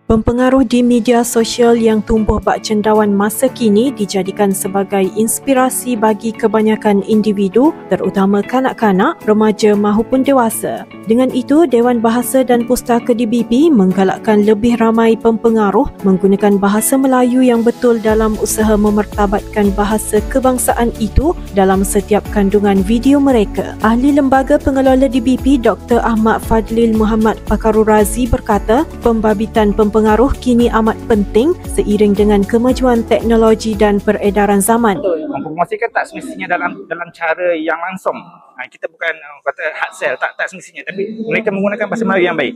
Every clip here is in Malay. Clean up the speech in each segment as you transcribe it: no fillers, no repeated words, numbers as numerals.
Pempengaruh di media sosial yang tumbuh bak cendawan masa kini dijadikan sebagai inspirasi bagi kebanyakan individu, terutama kanak-kanak, remaja mahupun dewasa. Dengan itu, Dewan Bahasa dan Pustaka DBP menggalakkan lebih ramai pempengaruh menggunakan bahasa Melayu yang betul dalam usaha memertabatkan bahasa kebangsaan itu dalam setiap kandungan video mereka. Ahli Lembaga Pengelola DBP Dr. Ahmad Fadlil Muhammad Pakaru Razi berkata, pembabitan pengaruh kini amat penting seiring dengan kemajuan teknologi dan peredaran zaman. Mempromosikan tak semestinya dalam cara yang langsung. Kita bukan kata hard sell, tak semestinya, tapi mereka menggunakan bahasa Melayu yang baik.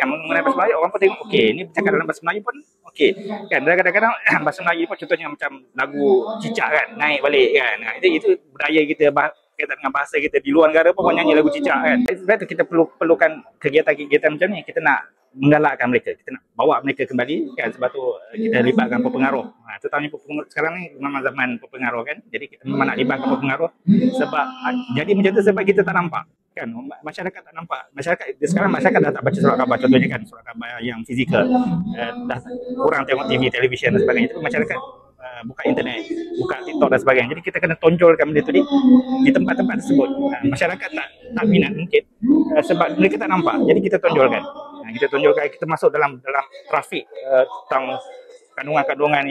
Yang menggunakan bahasa Melayu, orang pun tengok, okey, ni bercakap dalam bahasa Melayu pun okey. Kan kadang-kadang bahasa Melayu pun contohnya macam lagu cicak kan, naik balik kan. Itu budaya kita kaitan dengan bahasa kita di luar negara pun orang nyanyi lagu cicak kan. Sebab itu kita perlukan kegiatan-kegiatan macam ni. Kita nak menggalakkan mereka, kita nak bawa mereka kembali kan, sebab tu kita libatkan pengaruh. Terutamanya sekarang ni memang zaman pengaruh kan, jadi kita memang nak libatkan pengaruh sebab jadi macam tu sebab kita tak nampak kan, masyarakat tak nampak. Sekarang masyarakat dah tak baca surat khabar, contohnya kan surat khabar yang fizikal, dah kurang tengok TV, televisyen dan sebagainya. Tapi masyarakat buka internet, buka TikTok dan sebagainya. Jadi kita kena tonjolkan benda tu di tempat-tempat tersebut. Masyarakat tak minat mungkin sebab mereka tak nampak. Jadi kita tonjolkan. Kita tunjukkan, kita masuk dalam trafik tentang kandungan-kandungan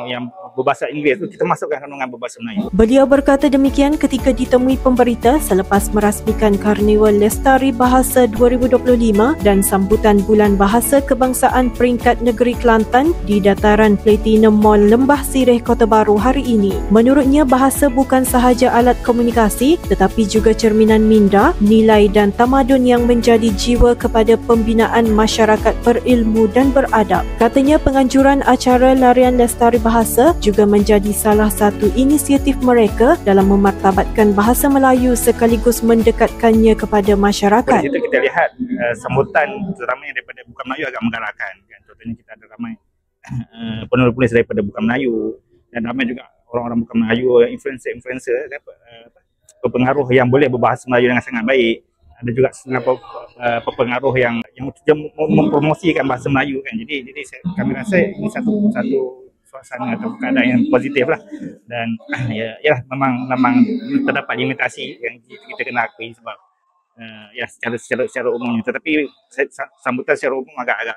yang berbahasa Inggeris tu, kita masukkan kandungan berbahasa Melayu. Beliau berkata demikian ketika ditemui pemberita selepas merasmikan Karnival Lestari Bahasa 2025 dan sambutan Bulan Bahasa Kebangsaan Peringkat Negeri Kelantan di Dataran Platinum Mall Lembah Sireh, Kota Baru hari ini. Menurutnya, bahasa bukan sahaja alat komunikasi tetapi juga cerminan minda, nilai dan tamadun yang menjadi jiwa kepada pembinaan masyarakat berilmu dan beradab. Katanya penganjuran acara Larian Lestari Bahasa juga menjadi salah satu inisiatif mereka dalam memartabatkan bahasa Melayu sekaligus mendekatkannya kepada masyarakat. Di situ kita lihat sambutan terutamanya daripada Bukan Melayu agak menggalakkan kan. Contohnya kita ada ramai penulis-penulis daripada Bukan Melayu dan ramai juga orang-orang Bukan Melayu, influencer pengaruh yang boleh berbahasa Melayu dengan sangat baik. Ada juga pengaruh yang mempromosikan bahasa Melayu kan. Jadi kami rasa ini satu suasana atau keadaan yang positif lah. Dan memang terdapat limitasi yang kita kena akui sebab secara umumnya. Tetapi sambutan secara umum agak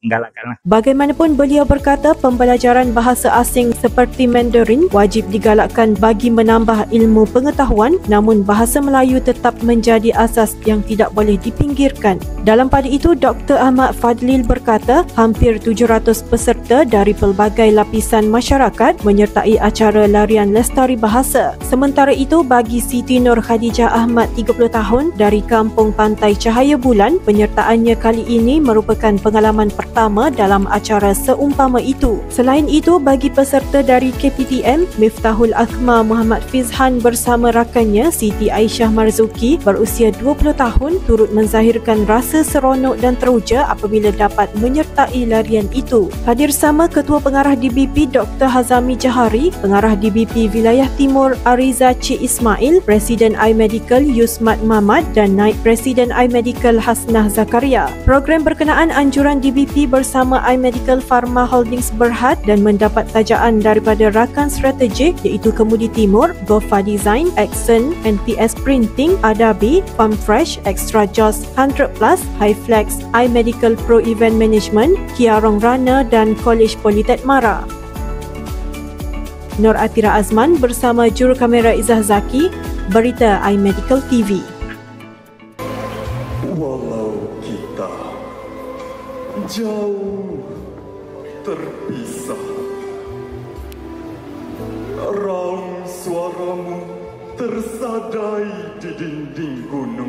menggalakkan lah. Bagaimanapun, beliau berkata pembelajaran bahasa asing seperti Mandarin wajib digalakkan bagi menambah ilmu pengetahuan, namun bahasa Melayu tetap menjadi asas yang tidak boleh dipinggirkan. Dalam pada itu, Dr. Ahmad Fadlil berkata hampir 700 peserta dari pelbagai lapisan masyarakat menyertai acara Larian Lestari Bahasa. Sementara itu, bagi Siti Nur Khadijah Ahmad 30 tahun dari Kampung Pantai Cahaya Bulan, penyertaannya kali ini merupakan pengalaman pertama dalam acara seumpama itu. Selain itu, bagi peserta dari KPTM, Miftahul Akmal Muhammad Fizhan bersama rakannya Siti Aisyah Marzuki berusia 20 tahun turut menzahirkan rasa seronok dan teruja apabila dapat menyertai larian itu. Hadir sama Ketua Pengarah DBP Dr. Hazami Jahari, Pengarah DBP Wilayah Timur Ariza Cik Ismail, Presiden iMedical Yusmat Mahmad dan Naib Presiden iMedical Hasnah Zakaria. Program berkenaan anjuran DBP bersama iMedical Pharma Holdings Berhad dan mendapat tajaan daripada rakan strategik iaitu Kemudi Timur, Gofa Design, Axon, NPS Printing, Adabi, Farm Fresh, Extra Jaws 100 Plus, Highflex, iMedical Pro Event Management, Kiarong Rana dan College Politek Mara. Nur Atira Azman bersama juru kamera Izzah Zaki, Berita iMedical TV. Walau kita jauh terpisah, raung suaramu tersadai di dinding gunung.